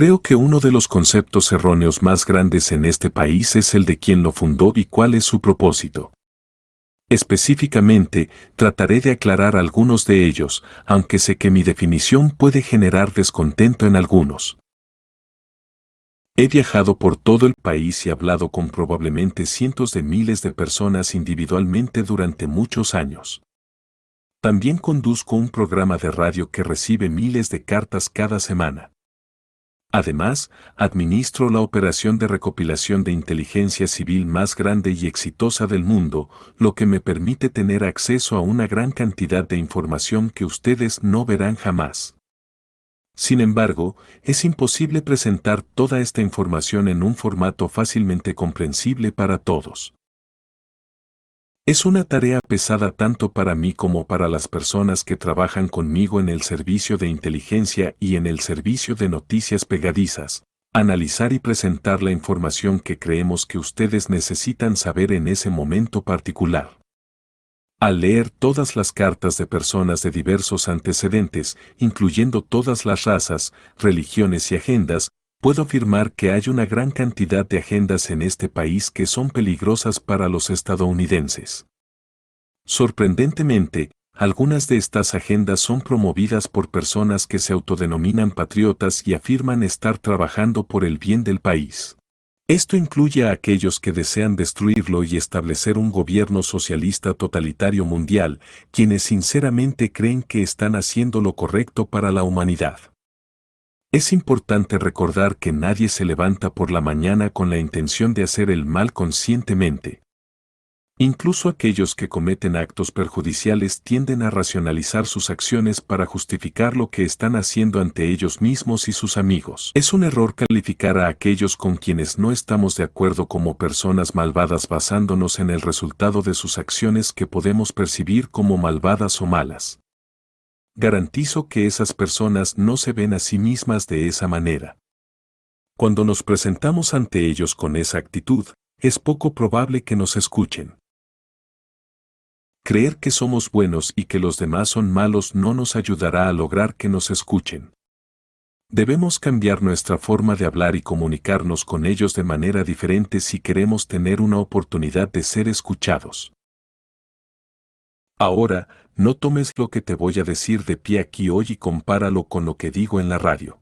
Creo que uno de los conceptos erróneos más grandes en este país es el de quién lo fundó y cuál es su propósito. Específicamente, trataré de aclarar algunos de ellos, aunque sé que mi definición puede generar descontento en algunos. He viajado por todo el país y hablado con probablemente cientos de miles de personas individualmente durante muchos años. También conduzco un programa de radio que recibe miles de cartas cada semana. Además, administro la operación de recopilación de inteligencia civil más grande y exitosa del mundo, lo que me permite tener acceso a una gran cantidad de información que ustedes no verán jamás. Sin embargo, es imposible presentar toda esta información en un formato fácilmente comprensible para todos. Es una tarea pesada tanto para mí como para las personas que trabajan conmigo en el servicio de inteligencia y en el servicio de noticias pegadizas, analizar y presentar la información que creemos que ustedes necesitan saber en ese momento particular. Al leer todas las cartas de personas de diversos antecedentes, incluyendo todas las razas, religiones y agendas, puedo afirmar que hay una gran cantidad de agendas en este país que son peligrosas para los estadounidenses. Sorprendentemente, algunas de estas agendas son promovidas por personas que se autodenominan patriotas y afirman estar trabajando por el bien del país. Esto incluye a aquellos que desean destruirlo y establecer un gobierno socialista totalitario mundial, quienes sinceramente creen que están haciendo lo correcto para la humanidad. Es importante recordar que nadie se levanta por la mañana con la intención de hacer el mal conscientemente. Incluso aquellos que cometen actos perjudiciales tienden a racionalizar sus acciones para justificar lo que están haciendo ante ellos mismos y sus amigos. Es un error calificar a aquellos con quienes no estamos de acuerdo como personas malvadas basándonos en el resultado de sus acciones que podemos percibir como malvadas o malas. Garantizo que esas personas no se ven a sí mismas de esa manera. Cuando nos presentamos ante ellos con esa actitud, es poco probable que nos escuchen. Creer que somos buenos y que los demás son malos no nos ayudará a lograr que nos escuchen. Debemos cambiar nuestra forma de hablar y comunicarnos con ellos de manera diferente si queremos tener una oportunidad de ser escuchados. Ahora, no tomes lo que te voy a decir de pie aquí hoy y compáralo con lo que digo en la radio.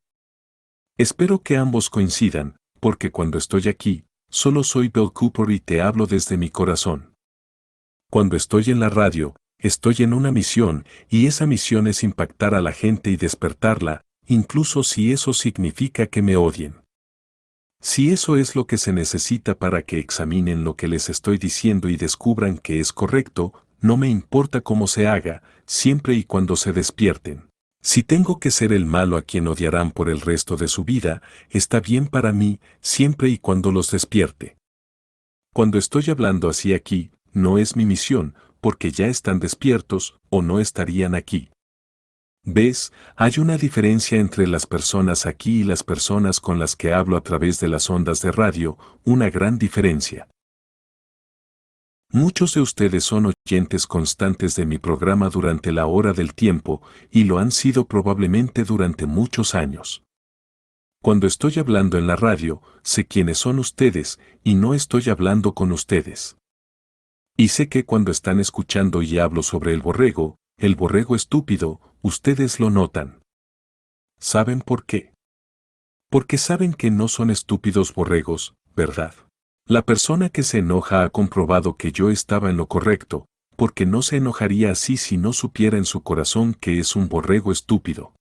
Espero que ambos coincidan, porque cuando estoy aquí, solo soy Bill Cooper y te hablo desde mi corazón. Cuando estoy en la radio, estoy en una misión, y esa misión es impactar a la gente y despertarla, incluso si eso significa que me odien. Si eso es lo que se necesita para que examinen lo que les estoy diciendo y descubran que es correcto, no me importa cómo se haga, siempre y cuando se despierten. Si tengo que ser el malo a quien odiarán por el resto de su vida, está bien para mí, siempre y cuando los despierte. Cuando estoy hablando así aquí, no es mi misión, porque ya están despiertos, o no estarían aquí. ¿Ves? Hay una diferencia entre las personas aquí y las personas con las que hablo a través de las ondas de radio, una gran diferencia. Muchos de ustedes son oyentes constantes de mi programa durante la hora del tiempo, y lo han sido probablemente durante muchos años. Cuando estoy hablando en la radio, sé quiénes son ustedes, y no estoy hablando con ustedes. Y sé que cuando están escuchando y hablo sobre el borrego estúpido, ustedes lo notan. ¿Saben por qué? Porque saben que no son estúpidos borregos, ¿verdad? La persona que se enoja ha comprobado que yo estaba en lo correcto, porque no se enojaría así si no supiera en su corazón que es un borrego estúpido.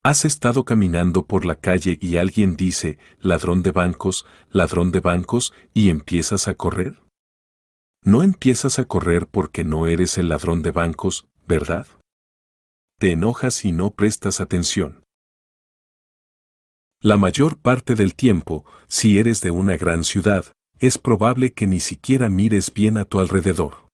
¿Has estado caminando por la calle y alguien dice, ladrón de bancos, y empiezas a correr? No empiezas a correr porque no eres el ladrón de bancos, ¿verdad? Te enojas y no prestas atención. La mayor parte del tiempo, si eres de una gran ciudad, es probable que ni siquiera mires bien a tu alrededor.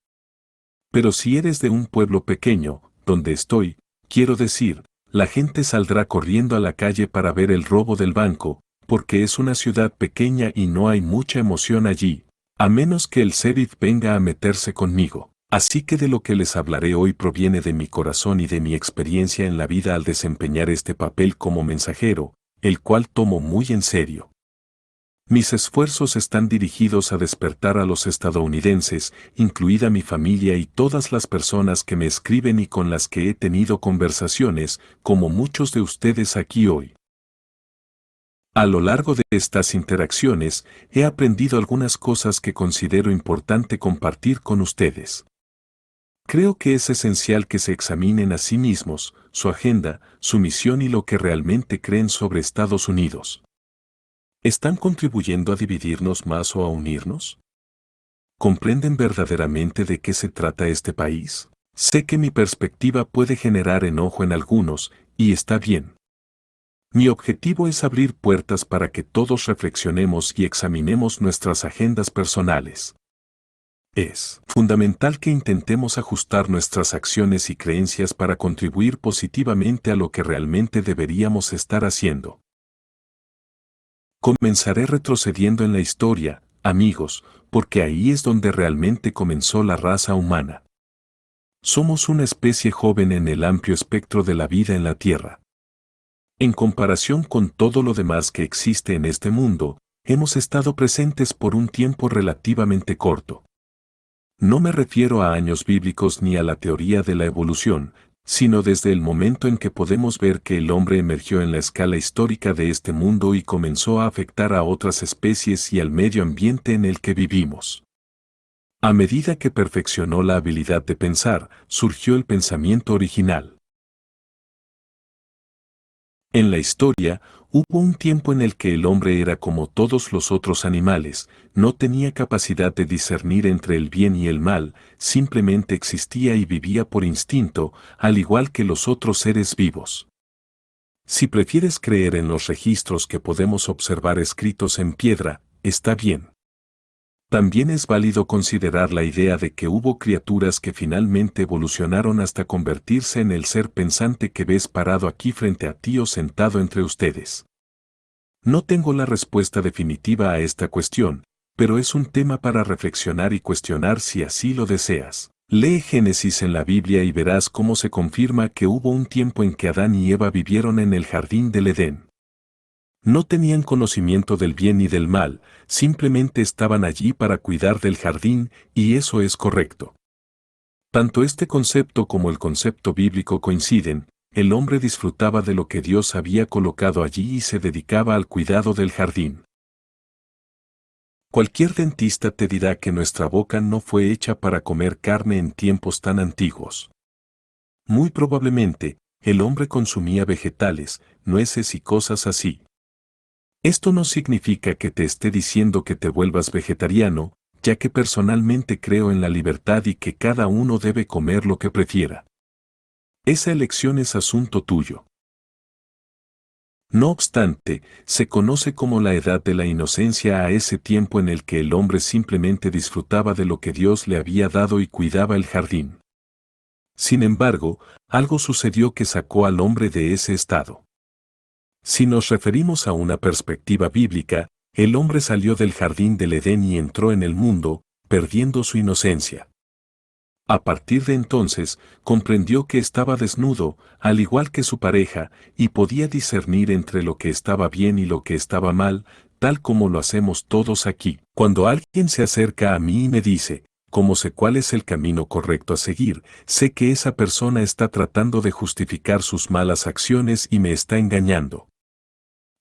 Pero si eres de un pueblo pequeño, donde estoy, quiero decir, la gente saldrá corriendo a la calle para ver el robo del banco, porque es una ciudad pequeña y no hay mucha emoción allí, a menos que el sheriff venga a meterse conmigo. Así que de lo que les hablaré hoy proviene de mi corazón y de mi experiencia en la vida al desempeñar este papel como mensajero, el cual tomo muy en serio. Mis esfuerzos están dirigidos a despertar a los estadounidenses, incluida mi familia y todas las personas que me escriben y con las que he tenido conversaciones, como muchos de ustedes aquí hoy. A lo largo de estas interacciones, he aprendido algunas cosas que considero importante compartir con ustedes. Creo que es esencial que se examinen a sí mismos, su agenda, su misión y lo que realmente creen sobre Estados Unidos. ¿Están contribuyendo a dividirnos más o a unirnos? ¿Comprenden verdaderamente de qué se trata este país? Sé que mi perspectiva puede generar enojo en algunos, y está bien. Mi objetivo es abrir puertas para que todos reflexionemos y examinemos nuestras agendas personales. Es fundamental que intentemos ajustar nuestras acciones y creencias para contribuir positivamente a lo que realmente deberíamos estar haciendo. Comenzaré retrocediendo en la historia, amigos, porque ahí es donde realmente comenzó la raza humana. Somos una especie joven en el amplio espectro de la vida en la Tierra. En comparación con todo lo demás que existe en este mundo, hemos estado presentes por un tiempo relativamente corto. No me refiero a años bíblicos ni a la teoría de la evolución, sino desde el momento en que podemos ver que el hombre emergió en la escala histórica de este mundo y comenzó a afectar a otras especies y al medio ambiente en el que vivimos. A medida que perfeccionó la habilidad de pensar, surgió el pensamiento original. En la historia, hubo un tiempo en el que el hombre era como todos los otros animales, no tenía capacidad de discernir entre el bien y el mal, simplemente existía y vivía por instinto, al igual que los otros seres vivos. Si prefieres creer en los registros que podemos observar escritos en piedra, está bien. También es válido considerar la idea de que hubo criaturas que finalmente evolucionaron hasta convertirse en el ser pensante que ves parado aquí frente a ti o sentado entre ustedes. No tengo la respuesta definitiva a esta cuestión, pero es un tema para reflexionar y cuestionar si así lo deseas. Lee Génesis en la Biblia y verás cómo se confirma que hubo un tiempo en que Adán y Eva vivieron en el jardín del Edén. No tenían conocimiento del bien y del mal, simplemente estaban allí para cuidar del jardín, y eso es correcto. Tanto este concepto como el concepto bíblico coinciden, el hombre disfrutaba de lo que Dios había colocado allí y se dedicaba al cuidado del jardín. Cualquier dentista te dirá que nuestra boca no fue hecha para comer carne en tiempos tan antiguos. Muy probablemente, el hombre consumía vegetales, nueces y cosas así. Esto no significa que te esté diciendo que te vuelvas vegetariano, ya que personalmente creo en la libertad y que cada uno debe comer lo que prefiera. Esa elección es asunto tuyo. No obstante, se conoce como la edad de la inocencia a ese tiempo en el que el hombre simplemente disfrutaba de lo que Dios le había dado y cuidaba el jardín. Sin embargo, algo sucedió que sacó al hombre de ese estado. Si nos referimos a una perspectiva bíblica, el hombre salió del jardín del Edén y entró en el mundo, perdiendo su inocencia. A partir de entonces, comprendió que estaba desnudo, al igual que su pareja, y podía discernir entre lo que estaba bien y lo que estaba mal, tal como lo hacemos todos aquí. Cuando alguien se acerca a mí y me dice, "¿Cómo sé cuál es el camino correcto a seguir?", sé que esa persona está tratando de justificar sus malas acciones y me está engañando.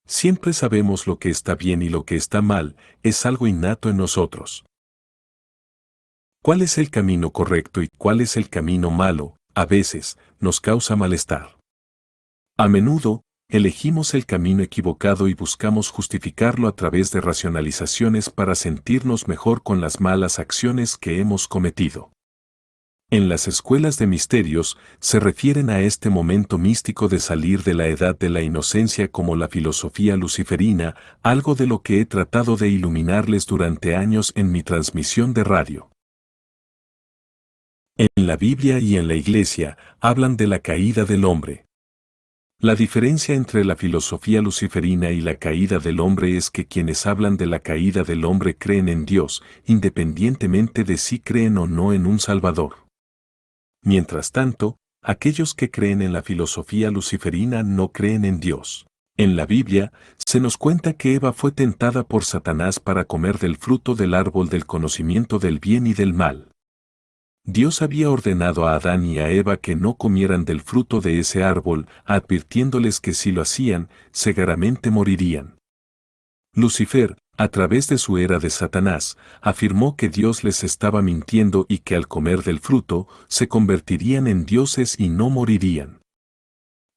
Siempre sabemos lo que está bien y lo que está mal, es algo innato en nosotros. ¿Cuál es el camino correcto y cuál es el camino malo? A veces, nos causa malestar. A menudo, elegimos el camino equivocado y buscamos justificarlo a través de racionalizaciones para sentirnos mejor con las malas acciones que hemos cometido. En las escuelas de misterios, se refieren a este momento místico de salir de la edad de la inocencia como la filosofía luciferina, algo de lo que he tratado de iluminarles durante años en mi transmisión de radio. En la Biblia y en la Iglesia, hablan de la caída del hombre. La diferencia entre la filosofía luciferina y la caída del hombre es que quienes hablan de la caída del hombre creen en Dios, independientemente de si creen o no en un Salvador. Mientras tanto, aquellos que creen en la filosofía luciferina no creen en Dios. En la Biblia, se nos cuenta que Eva fue tentada por Satanás para comer del fruto del árbol del conocimiento del bien y del mal. Dios había ordenado a Adán y a Eva que no comieran del fruto de ese árbol, advirtiéndoles que si lo hacían, seguramente morirían. Lucifer, a través de su era de Satanás, afirmó que Dios les estaba mintiendo y que al comer del fruto, se convertirían en dioses y no morirían.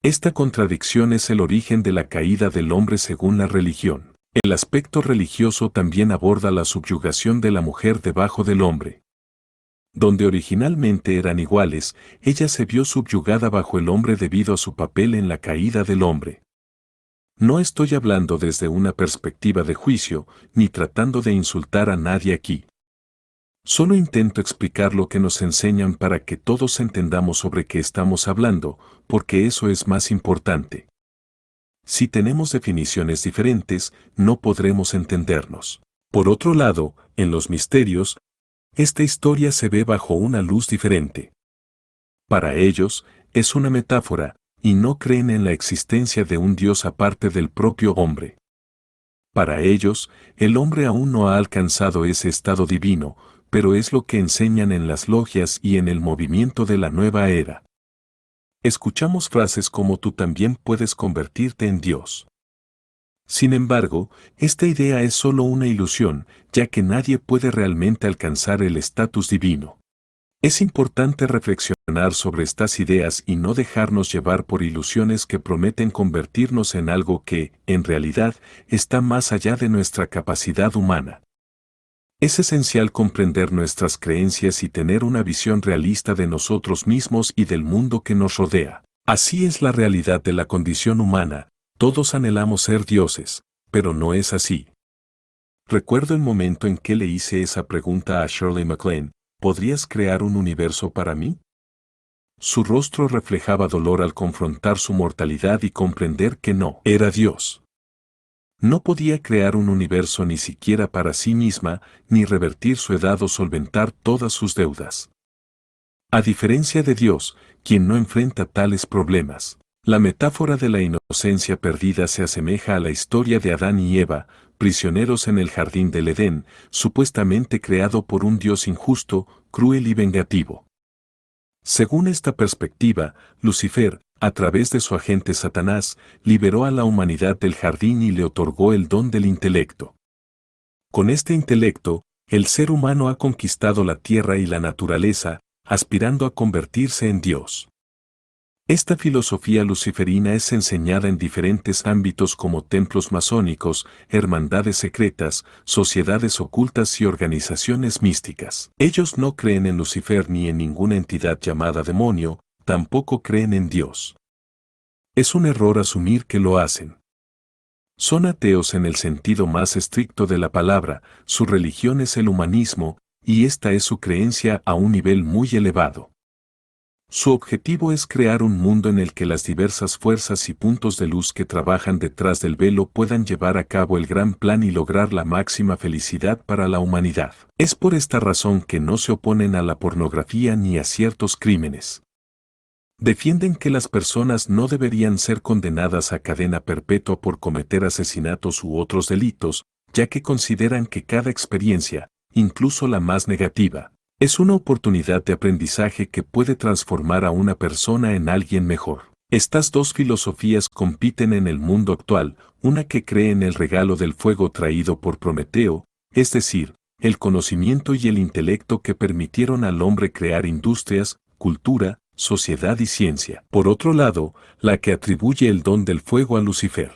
Esta contradicción es el origen de la caída del hombre según la religión. El aspecto religioso también aborda la subyugación de la mujer debajo del hombre. Donde originalmente eran iguales, ella se vio subyugada bajo el hombre debido a su papel en la caída del hombre. No estoy hablando desde una perspectiva de juicio, ni tratando de insultar a nadie aquí. Solo intento explicar lo que nos enseñan para que todos entendamos sobre qué estamos hablando, porque eso es más importante. Si tenemos definiciones diferentes, no podremos entendernos. Por otro lado, en los misterios, esta historia se ve bajo una luz diferente. Para ellos, es una metáfora, y no creen en la existencia de un Dios aparte del propio hombre. Para ellos, el hombre aún no ha alcanzado ese estado divino, pero es lo que enseñan en las logias y en el movimiento de la nueva era. Escuchamos frases como tú también puedes convertirte en Dios. Sin embargo, esta idea es solo una ilusión, ya que nadie puede realmente alcanzar el estatus divino. Es importante reflexionar sobre estas ideas y no dejarnos llevar por ilusiones que prometen convertirnos en algo que, en realidad, está más allá de nuestra capacidad humana. Es esencial comprender nuestras creencias y tener una visión realista de nosotros mismos y del mundo que nos rodea. Así es la realidad de la condición humana. Todos anhelamos ser dioses, pero no es así. Recuerdo el momento en que le hice esa pregunta a Shirley MacLaine: ¿podrías crear un universo para mí? Su rostro reflejaba dolor al confrontar su mortalidad y comprender que no era Dios. No podía crear un universo ni siquiera para sí misma, ni revertir su edad o solventar todas sus deudas. A diferencia de Dios, quien no enfrenta tales problemas. La metáfora de la inocencia perdida se asemeja a la historia de Adán y Eva, prisioneros en el jardín del Edén, supuestamente creado por un Dios injusto, cruel y vengativo. Según esta perspectiva, Lucifer, a través de su agente Satanás, liberó a la humanidad del jardín y le otorgó el don del intelecto. Con este intelecto, el ser humano ha conquistado la tierra y la naturaleza, aspirando a convertirse en Dios. Esta filosofía luciferina es enseñada en diferentes ámbitos como templos masónicos, hermandades secretas, sociedades ocultas y organizaciones místicas. Ellos no creen en Lucifer ni en ninguna entidad llamada demonio, tampoco creen en Dios. Es un error asumir que lo hacen. Son ateos en el sentido más estricto de la palabra, su religión es el humanismo, y esta es su creencia a un nivel muy elevado. Su objetivo es crear un mundo en el que las diversas fuerzas y puntos de luz que trabajan detrás del velo puedan llevar a cabo el gran plan y lograr la máxima felicidad para la humanidad. Es por esta razón que no se oponen a la pornografía ni a ciertos crímenes. Defienden que las personas no deberían ser condenadas a cadena perpetua por cometer asesinatos u otros delitos, ya que consideran que cada experiencia, incluso la más negativa, es una oportunidad de aprendizaje que puede transformar a una persona en alguien mejor. Estas dos filosofías compiten en el mundo actual, una que cree en el regalo del fuego traído por Prometeo, es decir, el conocimiento y el intelecto que permitieron al hombre crear industrias, cultura, sociedad y ciencia. Por otro lado, la que atribuye el don del fuego a Lucifer.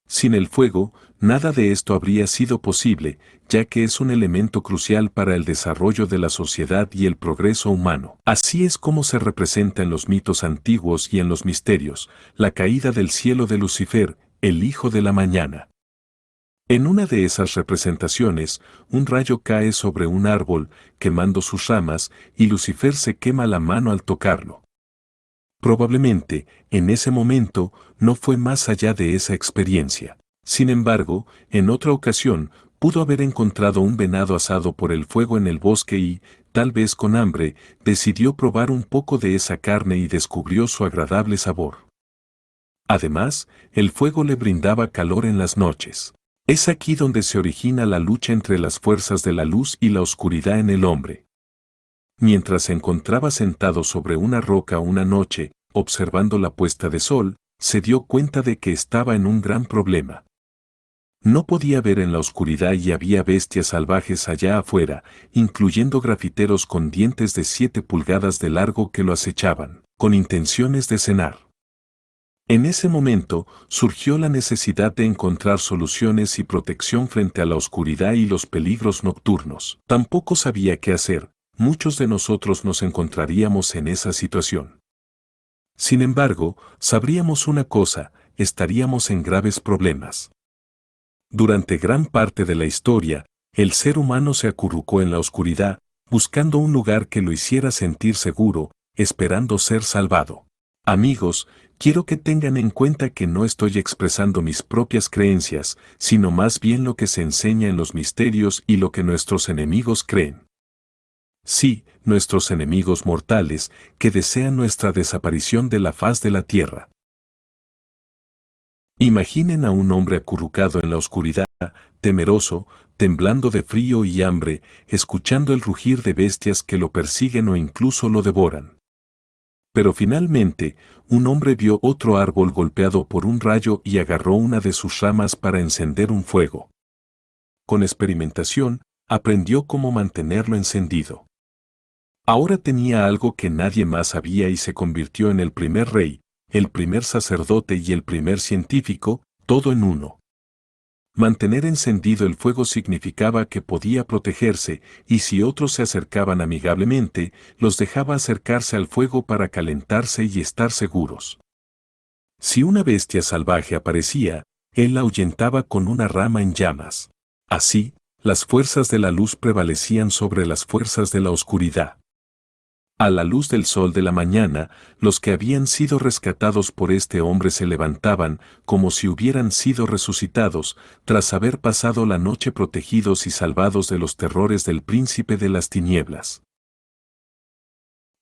Sin el fuego, nada de esto habría sido posible, ya que es un elemento crucial para el desarrollo de la sociedad y el progreso humano. Así es como se representa en los mitos antiguos y en los misterios, la caída del cielo de Lucifer, el hijo de la mañana. En una de esas representaciones, un rayo cae sobre un árbol, quemando sus ramas, y Lucifer se quema la mano al tocarlo. Probablemente, en ese momento, no fue más allá de esa experiencia. Sin embargo, en otra ocasión, pudo haber encontrado un venado asado por el fuego en el bosque y, tal vez con hambre, decidió probar un poco de esa carne y descubrió su agradable sabor. Además, el fuego le brindaba calor en las noches. Es aquí donde se origina la lucha entre las fuerzas de la luz y la oscuridad en el hombre. Mientras se encontraba sentado sobre una roca una noche, observando la puesta de sol, se dio cuenta de que estaba en un gran problema. No podía ver en la oscuridad y había bestias salvajes allá afuera, incluyendo grafiteros con dientes de 7 pulgadas de largo que lo acechaban, con intenciones de cenar. En ese momento, surgió la necesidad de encontrar soluciones y protección frente a la oscuridad y los peligros nocturnos. Tampoco sabía qué hacer, muchos de nosotros nos encontraríamos en esa situación. Sin embargo, sabríamos una cosa, estaríamos en graves problemas. Durante gran parte de la historia, el ser humano se acurrucó en la oscuridad, buscando un lugar que lo hiciera sentir seguro, esperando ser salvado. Amigos, quiero que tengan en cuenta que no estoy expresando mis propias creencias, sino más bien lo que se enseña en los misterios y lo que nuestros enemigos creen. Sí, nuestros enemigos mortales, que desean nuestra desaparición de la faz de la tierra. Imaginen a un hombre acurrucado en la oscuridad, temeroso, temblando de frío y hambre, escuchando el rugir de bestias que lo persiguen o incluso lo devoran. Pero finalmente, un hombre vio otro árbol golpeado por un rayo y agarró una de sus ramas para encender un fuego. Con experimentación, aprendió cómo mantenerlo encendido. Ahora tenía algo que nadie más sabía y se convirtió en el primer rey, el primer sacerdote y el primer científico, todo en uno. Mantener encendido el fuego significaba que podía protegerse, y si otros se acercaban amigablemente, los dejaba acercarse al fuego para calentarse y estar seguros. Si una bestia salvaje aparecía, él la ahuyentaba con una rama en llamas. Así, las fuerzas de la luz prevalecían sobre las fuerzas de la oscuridad. A la luz del sol de la mañana, los que habían sido rescatados por este hombre se levantaban, como si hubieran sido resucitados, tras haber pasado la noche protegidos y salvados de los terrores del príncipe de las tinieblas.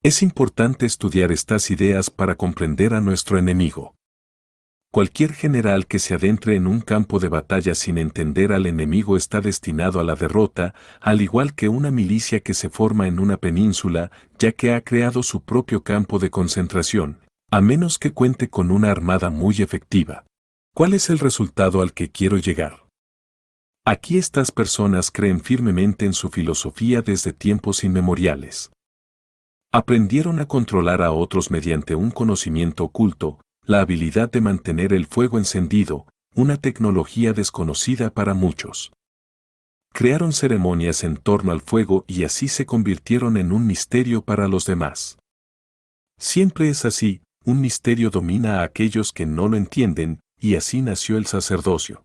Es importante estudiar estas ideas para comprender a nuestro enemigo. Cualquier general que se adentre en un campo de batalla sin entender al enemigo está destinado a la derrota, al igual que una milicia que se forma en una península, ya que ha creado su propio campo de concentración, a menos que cuente con una armada muy efectiva. ¿Cuál es el resultado al que quiero llegar? Aquí estas personas creen firmemente en su filosofía desde tiempos inmemoriales. Aprendieron a controlar a otros mediante un conocimiento oculto, la habilidad de mantener el fuego encendido, una tecnología desconocida para muchos. Crearon ceremonias en torno al fuego y así se convirtieron en un misterio para los demás. Siempre es así, un misterio domina a aquellos que no lo entienden, y así nació el sacerdocio.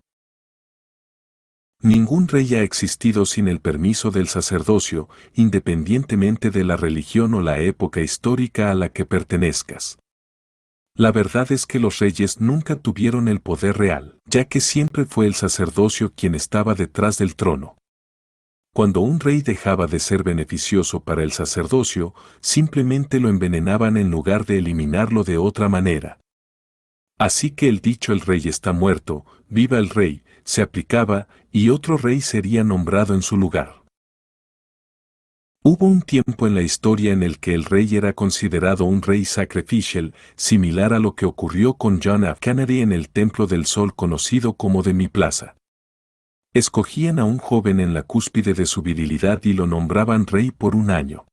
Ningún rey ha existido sin el permiso del sacerdocio, independientemente de la religión o la época histórica a la que pertenezcas. La verdad es que los reyes nunca tuvieron el poder real, ya que siempre fue el sacerdocio quien estaba detrás del trono. Cuando un rey dejaba de ser beneficioso para el sacerdocio, simplemente lo envenenaban en lugar de eliminarlo de otra manera. Así que el dicho "el rey está muerto, viva el rey", se aplicaba, y otro rey sería nombrado en su lugar. Hubo un tiempo en la historia en el que el rey era considerado un rey sacrificial, similar a lo que ocurrió con John F. Kennedy en el Templo del Sol conocido como de mi plaza. Escogían a un joven en la cúspide de su virilidad y lo nombraban rey por un año.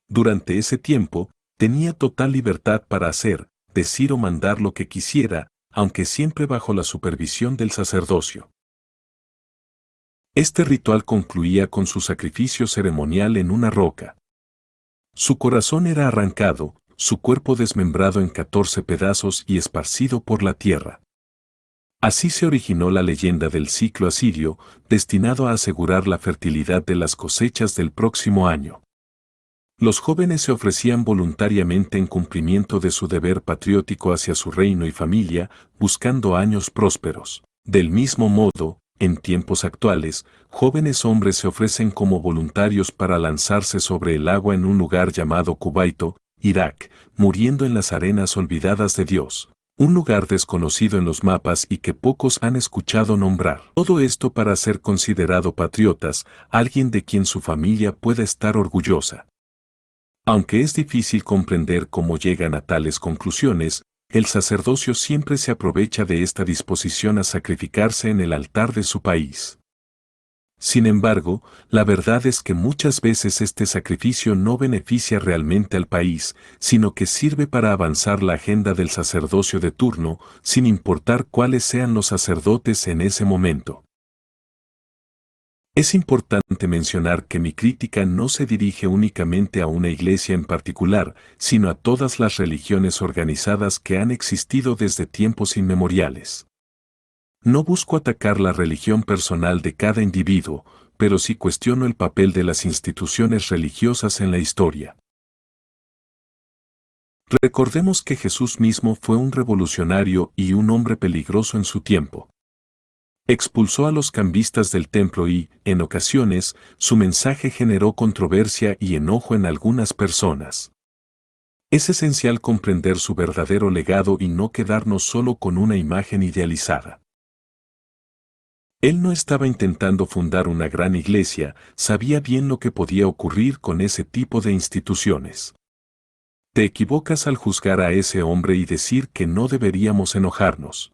Durante ese tiempo, tenía total libertad para hacer, decir o mandar lo que quisiera, aunque siempre bajo la supervisión del sacerdocio. Este ritual concluía con su sacrificio ceremonial en una roca. Su corazón era arrancado, su cuerpo desmembrado en 14 pedazos y esparcido por la tierra. Así se originó la leyenda del ciclo asirio, destinado a asegurar la fertilidad de las cosechas del próximo año. Los jóvenes se ofrecían voluntariamente en cumplimiento de su deber patriótico hacia su reino y familia, buscando años prósperos. Del mismo modo, en tiempos actuales, jóvenes hombres se ofrecen como voluntarios para lanzarse sobre el agua en un lugar llamado Kuwaito, Irak, muriendo en las arenas olvidadas de Dios. Un lugar desconocido en los mapas y que pocos han escuchado nombrar. Todo esto para ser considerado patriotas, alguien de quien su familia pueda estar orgullosa. Aunque es difícil comprender cómo llegan a tales conclusiones, el sacerdocio siempre se aprovecha de esta disposición a sacrificarse en el altar de su país. Sin embargo, la verdad es que muchas veces este sacrificio no beneficia realmente al país, sino que sirve para avanzar la agenda del sacerdocio de turno, sin importar cuáles sean los sacerdotes en ese momento. Es importante mencionar que mi crítica no se dirige únicamente a una iglesia en particular, sino a todas las religiones organizadas que han existido desde tiempos inmemoriales. No busco atacar la religión personal de cada individuo, pero sí cuestiono el papel de las instituciones religiosas en la historia. Recordemos que Jesús mismo fue un revolucionario y un hombre peligroso en su tiempo. Expulsó a los cambistas del templo y, en ocasiones, su mensaje generó controversia y enojo en algunas personas. Es esencial comprender su verdadero legado y no quedarnos solo con una imagen idealizada. Él no estaba intentando fundar una gran iglesia, sabía bien lo que podía ocurrir con ese tipo de instituciones. Te equivocas al juzgar a ese hombre y decir que no deberíamos enojarnos.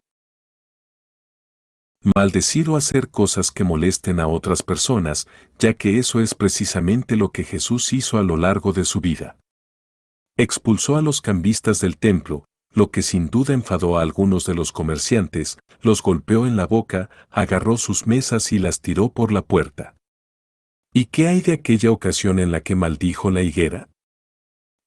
Maldecir o hacer cosas que molesten a otras personas, ya que eso es precisamente lo que Jesús hizo a lo largo de su vida. Expulsó a los cambistas del templo, lo que sin duda enfadó a algunos de los comerciantes, los golpeó en la boca, agarró sus mesas y las tiró por la puerta. ¿Y qué hay de aquella ocasión en la que maldijo la higuera?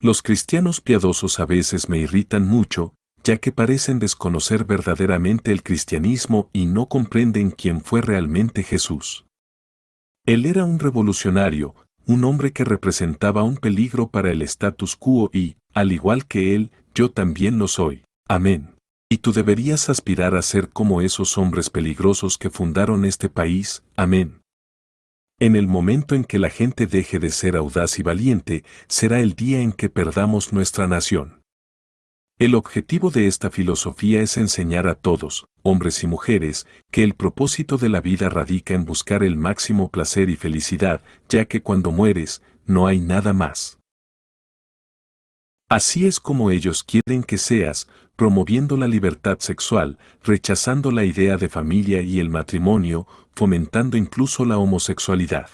Los cristianos piadosos a veces me irritan mucho, ya que parecen desconocer verdaderamente el cristianismo y no comprenden quién fue realmente Jesús. Él era un revolucionario, un hombre que representaba un peligro para el status quo y, al igual que él, yo también lo soy. Amén. Y tú deberías aspirar a ser como esos hombres peligrosos que fundaron este país. Amén. En el momento en que la gente deje de ser audaz y valiente, será el día en que perdamos nuestra nación. El objetivo de esta filosofía es enseñar a todos, hombres y mujeres, que el propósito de la vida radica en buscar el máximo placer y felicidad, ya que cuando mueres, no hay nada más. Así es como ellos quieren que seas, promoviendo la libertad sexual, rechazando la idea de familia y el matrimonio, fomentando incluso la homosexualidad.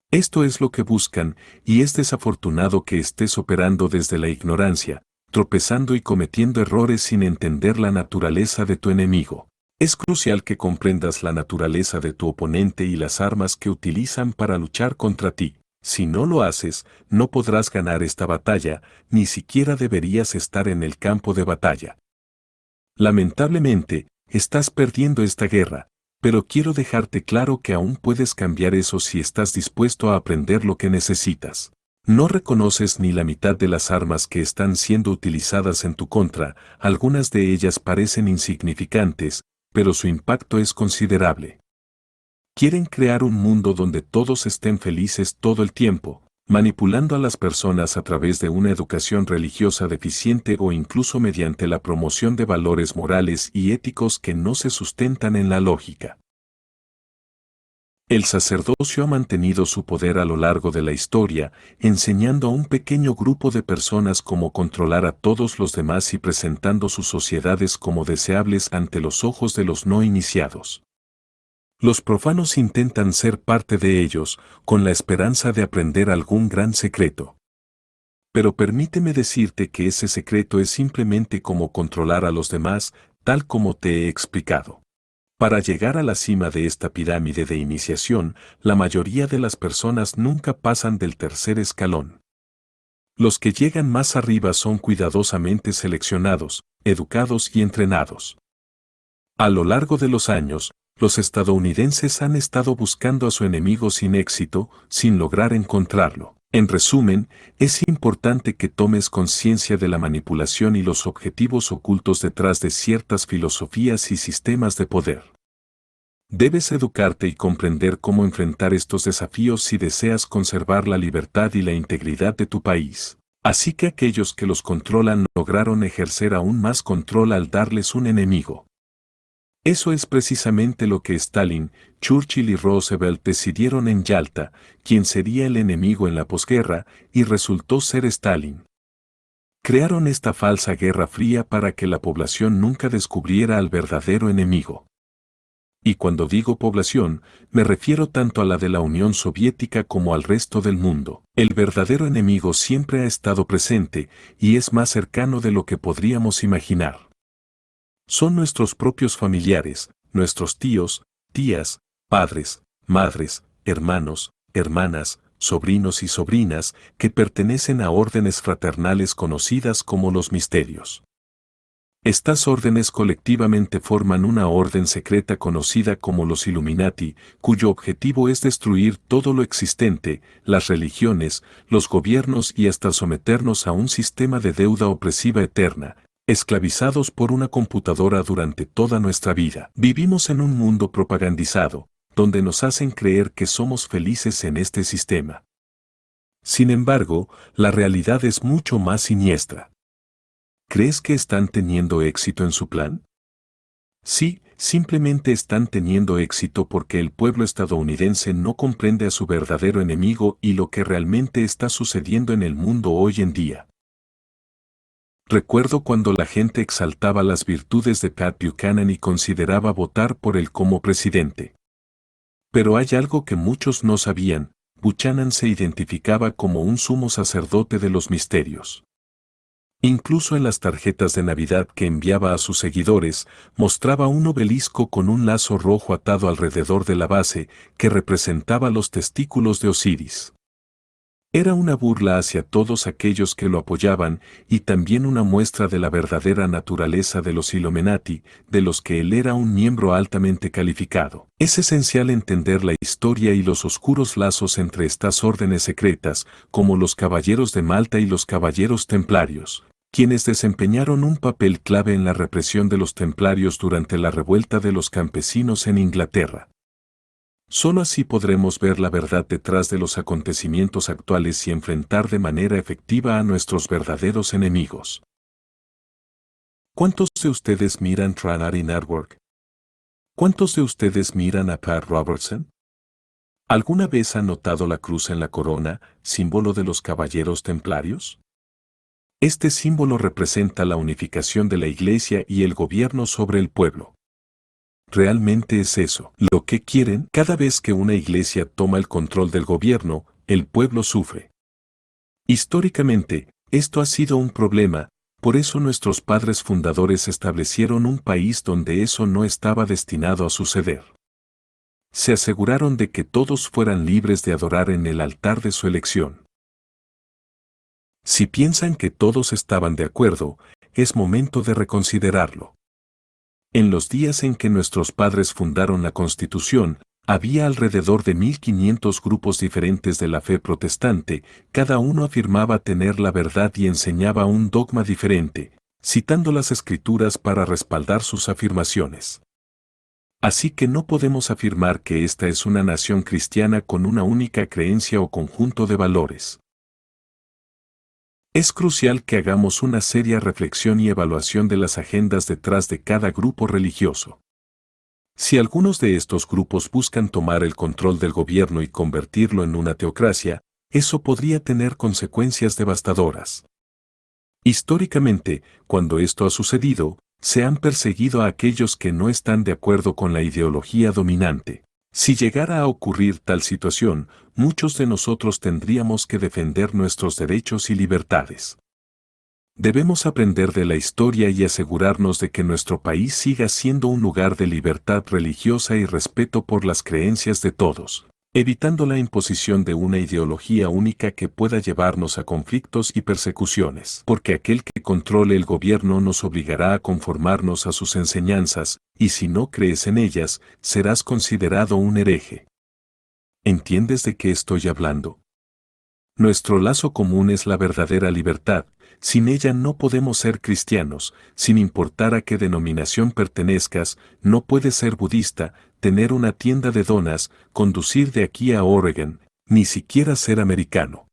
Esto es lo que buscan, y es desafortunado que estés operando desde la ignorancia, tropezando y cometiendo errores sin entender la naturaleza de tu enemigo. Es crucial que comprendas la naturaleza de tu oponente y las armas que utilizan para luchar contra ti. Si no lo haces, no podrás ganar esta batalla, ni siquiera deberías estar en el campo de batalla. Lamentablemente, estás perdiendo esta guerra, pero quiero dejarte claro que aún puedes cambiar eso si estás dispuesto a aprender lo que necesitas. No reconoces ni la mitad de las armas que están siendo utilizadas en tu contra, algunas de ellas parecen insignificantes, pero su impacto es considerable. Quieren crear un mundo donde todos estén felices todo el tiempo, manipulando a las personas a través de una educación religiosa deficiente o incluso mediante la promoción de valores morales y éticos que no se sustentan en la lógica. El sacerdocio ha mantenido su poder a lo largo de la historia, enseñando a un pequeño grupo de personas cómo controlar a todos los demás y presentando sus sociedades como deseables ante los ojos de los no iniciados. Los profanos intentan ser parte de ellos, con la esperanza de aprender algún gran secreto. Pero permíteme decirte que ese secreto es simplemente cómo controlar a los demás, tal como te he explicado. Para llegar a la cima de esta pirámide de iniciación, la mayoría de las personas nunca pasan del tercer escalón. Los que llegan más arriba son cuidadosamente seleccionados, educados y entrenados. A lo largo de los años, los estadounidenses han estado buscando a su enemigo sin éxito, sin lograr encontrarlo. En resumen, es importante que tomes conciencia de la manipulación y los objetivos ocultos detrás de ciertas filosofías y sistemas de poder. Debes educarte y comprender cómo enfrentar estos desafíos si deseas conservar la libertad y la integridad de tu país. Así que aquellos que los controlan lograron ejercer aún más control al darles un enemigo. Eso es precisamente lo que Stalin, Churchill y Roosevelt decidieron en Yalta, quién sería el enemigo en la posguerra, y resultó ser Stalin. Crearon esta falsa guerra fría para que la población nunca descubriera al verdadero enemigo. Y cuando digo población, me refiero tanto a la de la Unión Soviética como al resto del mundo. El verdadero enemigo siempre ha estado presente y es más cercano de lo que podríamos imaginar. Son nuestros propios familiares, nuestros tíos, tías, padres, madres, hermanos, hermanas, sobrinos y sobrinas que pertenecen a órdenes fraternales conocidas como los misterios. Estas órdenes colectivamente forman una orden secreta conocida como los Illuminati, cuyo objetivo es destruir todo lo existente, las religiones, los gobiernos y hasta someternos a un sistema de deuda opresiva eterna, esclavizados por una computadora durante toda nuestra vida. Vivimos en un mundo propagandizado, donde nos hacen creer que somos felices en este sistema. Sin embargo, la realidad es mucho más siniestra. ¿Crees que están teniendo éxito en su plan? Sí, simplemente están teniendo éxito porque el pueblo estadounidense no comprende a su verdadero enemigo y lo que realmente está sucediendo en el mundo hoy en día. Recuerdo cuando la gente exaltaba las virtudes de Pat Buchanan y consideraba votar por él como presidente. Pero hay algo que muchos no sabían: Buchanan se identificaba como un sumo sacerdote de los misterios. Incluso en las tarjetas de Navidad que enviaba a sus seguidores, mostraba un obelisco con un lazo rojo atado alrededor de la base que representaba los testículos de Osiris. Era una burla hacia todos aquellos que lo apoyaban y también una muestra de la verdadera naturaleza de los Illuminati, de los que él era un miembro altamente calificado. Es esencial entender la historia y los oscuros lazos entre estas órdenes secretas, como los Caballeros de Malta y los Caballeros Templarios, quienes desempeñaron un papel clave en la represión de los templarios durante la revuelta de los campesinos en Inglaterra. Solo así podremos ver la verdad detrás de los acontecimientos actuales y enfrentar de manera efectiva a nuestros verdaderos enemigos. ¿Cuántos de ustedes miran Trinity Network? ¿Cuántos de ustedes miran a Pat Robertson? ¿Alguna vez han notado la cruz en la corona, símbolo de los caballeros templarios? Este símbolo representa la unificación de la Iglesia y el gobierno sobre el pueblo. Realmente es eso lo que quieren. Cada vez que una iglesia toma el control del gobierno, el pueblo sufre. Históricamente, esto ha sido un problema, por eso nuestros padres fundadores establecieron un país donde eso no estaba destinado a suceder. Se aseguraron de que todos fueran libres de adorar en el altar de su elección. Si piensan que todos estaban de acuerdo, es momento de reconsiderarlo. En los días en que nuestros padres fundaron la Constitución, había alrededor de 1500 grupos diferentes de la fe protestante, cada uno afirmaba tener la verdad y enseñaba un dogma diferente, citando las Escrituras para respaldar sus afirmaciones. Así que no podemos afirmar que esta es una nación cristiana con una única creencia o conjunto de valores. Es crucial que hagamos una seria reflexión y evaluación de las agendas detrás de cada grupo religioso. Si algunos de estos grupos buscan tomar el control del gobierno y convertirlo en una teocracia, eso podría tener consecuencias devastadoras. Históricamente, cuando esto ha sucedido, se han perseguido a aquellos que no están de acuerdo con la ideología dominante. Si llegara a ocurrir tal situación, muchos de nosotros tendríamos que defender nuestros derechos y libertades. Debemos aprender de la historia y asegurarnos de que nuestro país siga siendo un lugar de libertad religiosa y respeto por las creencias de todos, evitando la imposición de una ideología única que pueda llevarnos a conflictos y persecuciones. Porque aquel que controle el gobierno nos obligará a conformarnos a sus enseñanzas, y si no crees en ellas, serás considerado un hereje. ¿Entiendes de qué estoy hablando? Nuestro lazo común es la verdadera libertad. Sin ella no podemos ser cristianos, sin importar a qué denominación pertenezcas. No puedes ser budista, tener una tienda de donas, conducir de aquí a Oregon, ni siquiera ser americano.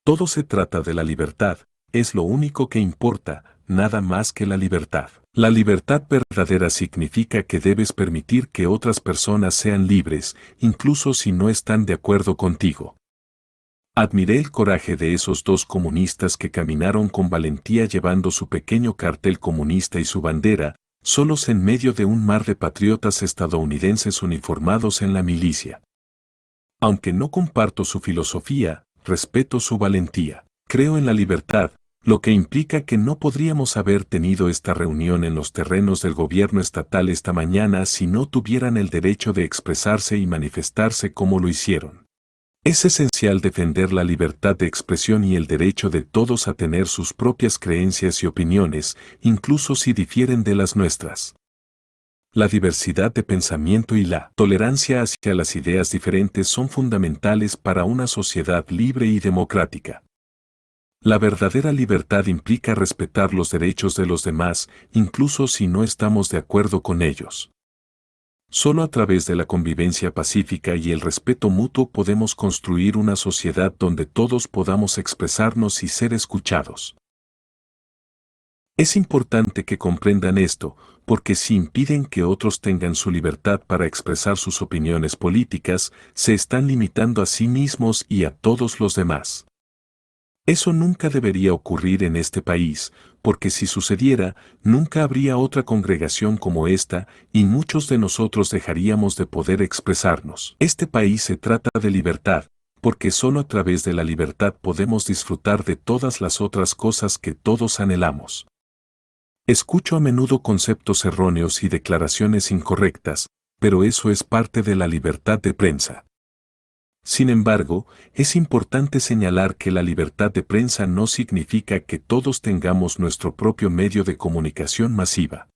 Todo se trata de la libertad, es lo único que importa, nada más que la libertad. La libertad verdadera significa que debes permitir que otras personas sean libres, incluso si no están de acuerdo contigo. Admiré el coraje de esos dos comunistas que caminaron con valentía llevando su pequeño cartel comunista y su bandera, solos en medio de un mar de patriotas estadounidenses uniformados en la milicia. Aunque no comparto su filosofía, respeto su valentía. Creo en la libertad, lo que implica que no podríamos haber tenido esta reunión en los terrenos del gobierno estatal esta mañana si no tuvieran el derecho de expresarse y manifestarse como lo hicieron. Es esencial defender la libertad de expresión y el derecho de todos a tener sus propias creencias y opiniones, incluso si difieren de las nuestras. La diversidad de pensamiento y la tolerancia hacia las ideas diferentes son fundamentales para una sociedad libre y democrática. La verdadera libertad implica respetar los derechos de los demás, incluso si no estamos de acuerdo con ellos. Solo a través de la convivencia pacífica y el respeto mutuo podemos construir una sociedad donde todos podamos expresarnos y ser escuchados. Es importante que comprendan esto, porque si impiden que otros tengan su libertad para expresar sus opiniones políticas, se están limitando a sí mismos y a todos los demás. Eso nunca debería ocurrir en este país, porque si sucediera, nunca habría otra congregación como esta, y muchos de nosotros dejaríamos de poder expresarnos. Este país se trata de libertad, porque solo a través de la libertad podemos disfrutar de todas las otras cosas que todos anhelamos. Escucho a menudo conceptos erróneos y declaraciones incorrectas, pero eso es parte de la libertad de prensa. Sin embargo, es importante señalar que la libertad de prensa no significa que todos tengamos nuestro propio medio de comunicación masiva.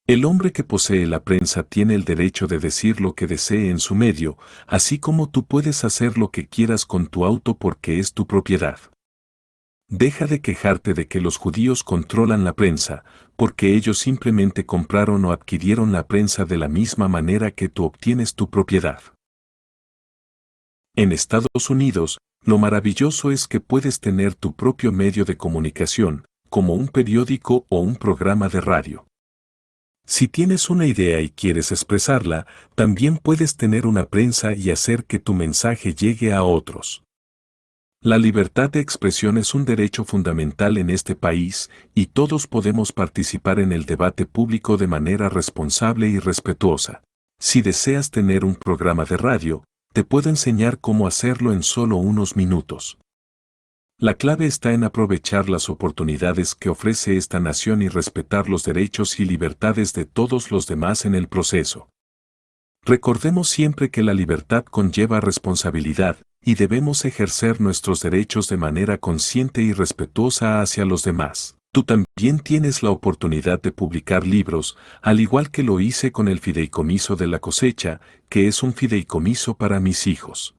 El hombre que posee la prensa tiene el derecho de decir lo que desee en su medio, así como tú puedes hacer lo que quieras con tu auto porque es tu propiedad. Deja de quejarte de que los judíos controlan la prensa, porque ellos simplemente compraron o adquirieron la prensa de la misma manera que tú obtienes tu propiedad. En Estados Unidos, lo maravilloso es que puedes tener tu propio medio de comunicación, como un periódico o un programa de radio. Si tienes una idea y quieres expresarla, también puedes tener una prensa y hacer que tu mensaje llegue a otros. La libertad de expresión es un derecho fundamental en este país, y todos podemos participar en el debate público de manera responsable y respetuosa. Si deseas tener un programa de radio, te puedo enseñar cómo hacerlo en solo unos minutos. La clave está en aprovechar las oportunidades que ofrece esta nación y respetar los derechos y libertades de todos los demás en el proceso. Recordemos siempre que la libertad conlleva responsabilidad, y debemos ejercer nuestros derechos de manera consciente y respetuosa hacia los demás. Tú también tienes la oportunidad de publicar libros, al igual que lo hice con el fideicomiso de la cosecha, que es un fideicomiso para mis hijos.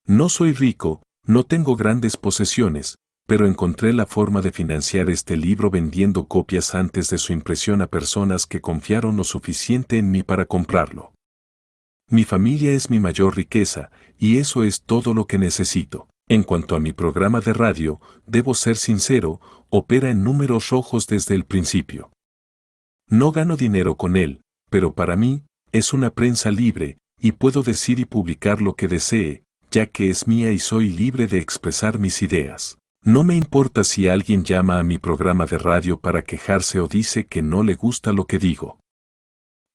No soy rico, no tengo grandes posesiones, pero encontré la forma de financiar este libro vendiendo copias antes de su impresión a personas que confiaron lo suficiente en mí para comprarlo. Mi familia es mi mayor riqueza, y eso es todo lo que necesito. En cuanto a mi programa de radio, debo ser sincero, opera en números rojos desde el principio. No gano dinero con él, pero para mí, es una prensa libre, y puedo decir y publicar lo que desee, ya que es mía y soy libre de expresar mis ideas. No me importa si alguien llama a mi programa de radio para quejarse o dice que no le gusta lo que digo.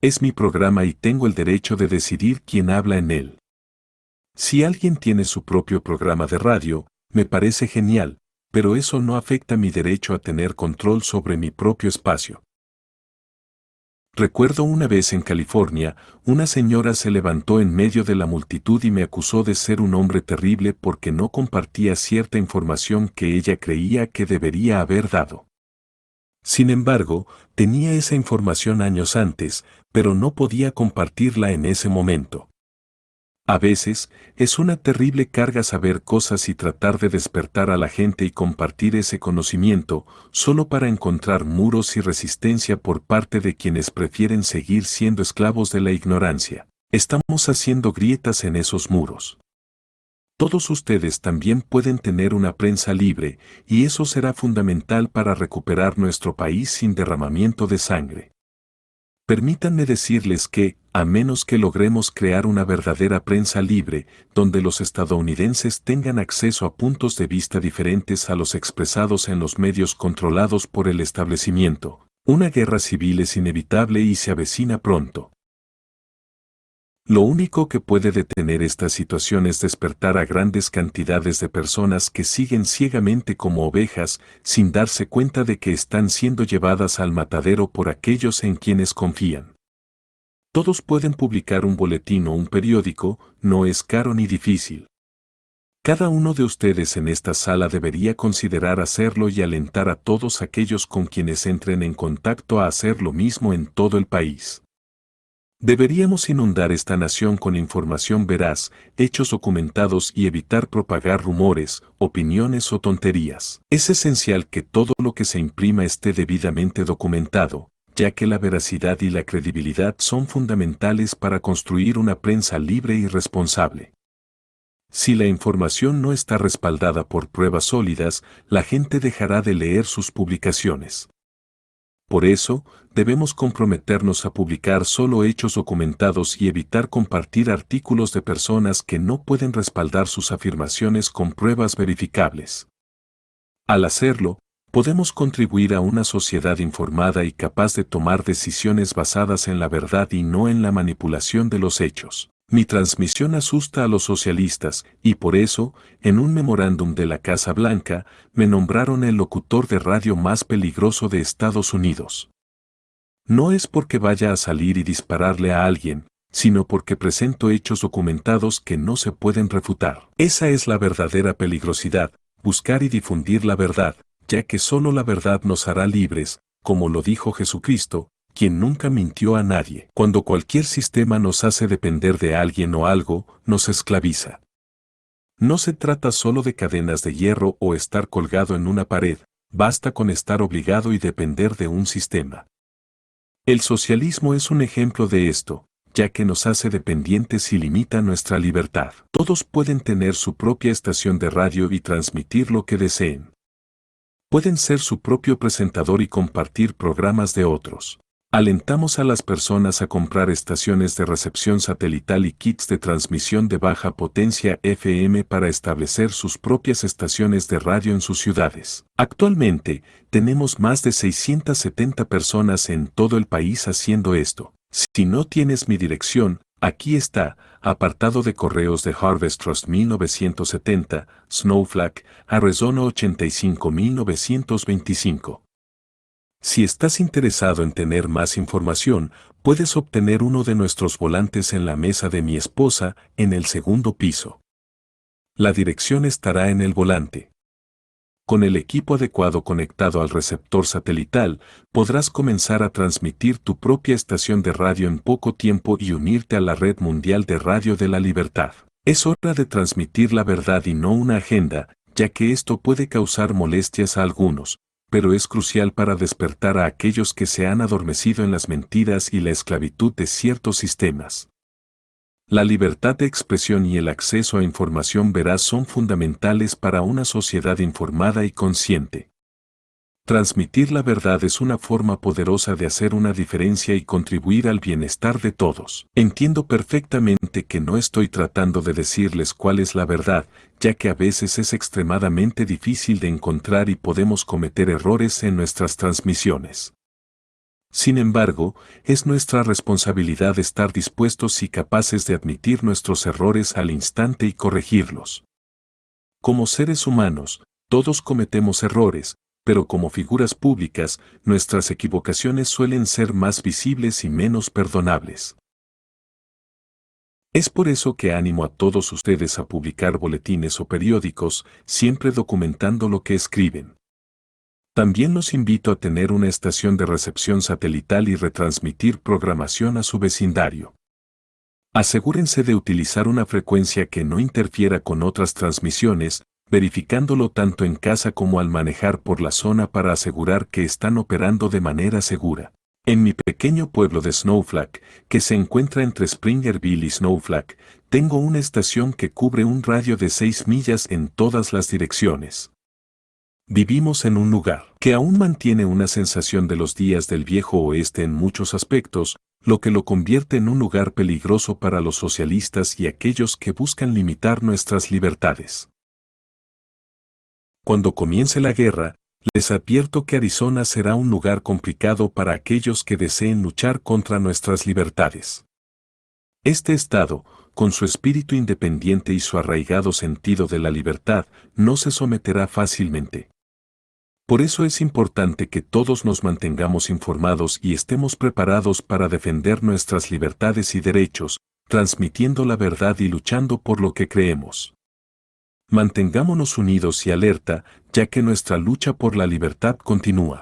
Es mi programa y tengo el derecho de decidir quién habla en él. Si alguien tiene su propio programa de radio, me parece genial, pero eso no afecta mi derecho a tener control sobre mi propio espacio. Recuerdo una vez en California, una señora se levantó en medio de la multitud y me acusó de ser un hombre terrible porque no compartía cierta información que ella creía que debería haber dado. Sin embargo, tenía esa información años antes, pero no podía compartirla en ese momento. A veces, es una terrible carga saber cosas y tratar de despertar a la gente y compartir ese conocimiento, solo para encontrar muros y resistencia por parte de quienes prefieren seguir siendo esclavos de la ignorancia. Estamos haciendo grietas en esos muros. Todos ustedes también pueden tener una prensa libre, y eso será fundamental para recuperar nuestro país sin derramamiento de sangre. Permítanme decirles que, a menos que logremos crear una verdadera prensa libre, donde los estadounidenses tengan acceso a puntos de vista diferentes a los expresados en los medios controlados por el establecimiento, una guerra civil es inevitable y se avecina pronto. Lo único que puede detener esta situación es despertar a grandes cantidades de personas que siguen ciegamente como ovejas, sin darse cuenta de que están siendo llevadas al matadero por aquellos en quienes confían. Todos pueden publicar un boletín o un periódico, no es caro ni difícil. Cada uno de ustedes en esta sala debería considerar hacerlo y alentar a todos aquellos con quienes entren en contacto a hacer lo mismo en todo el país. Deberíamos inundar esta nación con información veraz, hechos documentados y evitar propagar rumores, opiniones o tonterías. Es esencial que todo lo que se imprima esté debidamente documentado, ya que la veracidad y la credibilidad son fundamentales para construir una prensa libre y responsable. Si la información no está respaldada por pruebas sólidas, la gente dejará de leer sus publicaciones. Por eso, debemos comprometernos a publicar solo hechos documentados y evitar compartir artículos de personas que no pueden respaldar sus afirmaciones con pruebas verificables. Al hacerlo, podemos contribuir a una sociedad informada y capaz de tomar decisiones basadas en la verdad y no en la manipulación de los hechos. Mi transmisión asusta a los socialistas, y por eso, en un memorándum de la Casa Blanca, me nombraron el locutor de radio más peligroso de Estados Unidos. No es porque vaya a salir y dispararle a alguien, sino porque presento hechos documentados que no se pueden refutar. Esa es la verdadera peligrosidad, buscar y difundir la verdad, ya que solo la verdad nos hará libres, como lo dijo Jesucristo, quien nunca mintió a nadie. Cuando cualquier sistema nos hace depender de alguien o algo, nos esclaviza. No se trata solo de cadenas de hierro o estar colgado en una pared, basta con estar obligado y depender de un sistema. El socialismo es un ejemplo de esto, ya que nos hace dependientes y limita nuestra libertad. Todos pueden tener su propia estación de radio y transmitir lo que deseen. Pueden ser su propio presentador y compartir programas de otros. Alentamos a las personas a comprar estaciones de recepción satelital y kits de transmisión de baja potencia FM para establecer sus propias estaciones de radio en sus ciudades. Actualmente, tenemos más de 670 personas en todo el país haciendo esto. Si no tienes mi dirección, aquí está, apartado de correos de Harvest Trust 1970, Snowflake, Arizona 85925. Si estás interesado en tener más información, puedes obtener uno de nuestros volantes en la mesa de mi esposa, en el segundo piso. La dirección estará en el volante. Con el equipo adecuado conectado al receptor satelital, podrás comenzar a transmitir tu propia estación de radio en poco tiempo y unirte a la red mundial de radio de la libertad. Es hora de transmitir la verdad y no una agenda, ya que esto puede causar molestias a algunos, pero es crucial para despertar a aquellos que se han adormecido en las mentiras y la esclavitud de ciertos sistemas. La libertad de expresión y el acceso a información veraz son fundamentales para una sociedad informada y consciente. Transmitir la verdad es una forma poderosa de hacer una diferencia y contribuir al bienestar de todos. Entiendo perfectamente que no estoy tratando de decirles cuál es la verdad, ya que a veces es extremadamente difícil de encontrar y podemos cometer errores en nuestras transmisiones. Sin embargo, es nuestra responsabilidad estar dispuestos y capaces de admitir nuestros errores al instante y corregirlos. Como seres humanos, todos cometemos errores, pero como figuras públicas, nuestras equivocaciones suelen ser más visibles y menos perdonables. Es por eso que animo a todos ustedes a publicar boletines o periódicos, siempre documentando lo que escriben. También los invito a tener una estación de recepción satelital y retransmitir programación a su vecindario. Asegúrense de utilizar una frecuencia que no interfiera con otras transmisiones, verificándolo tanto en casa como al manejar por la zona para asegurar que están operando de manera segura. En mi pequeño pueblo de Snowflake, que se encuentra entre Springerville y Snowflake, tengo una estación que cubre un radio de 6 millas en todas las direcciones. Vivimos en un lugar que aún mantiene una sensación de los días del viejo oeste en muchos aspectos, lo que lo convierte en un lugar peligroso para los socialistas y aquellos que buscan limitar nuestras libertades. Cuando comience la guerra, les advierto que Arizona será un lugar complicado para aquellos que deseen luchar contra nuestras libertades. Este estado, con su espíritu independiente y su arraigado sentido de la libertad, no se someterá fácilmente. Por eso es importante que todos nos mantengamos informados y estemos preparados para defender nuestras libertades y derechos, transmitiendo la verdad y luchando por lo que creemos. Mantengámonos unidos y alerta, ya que nuestra lucha por la libertad continúa.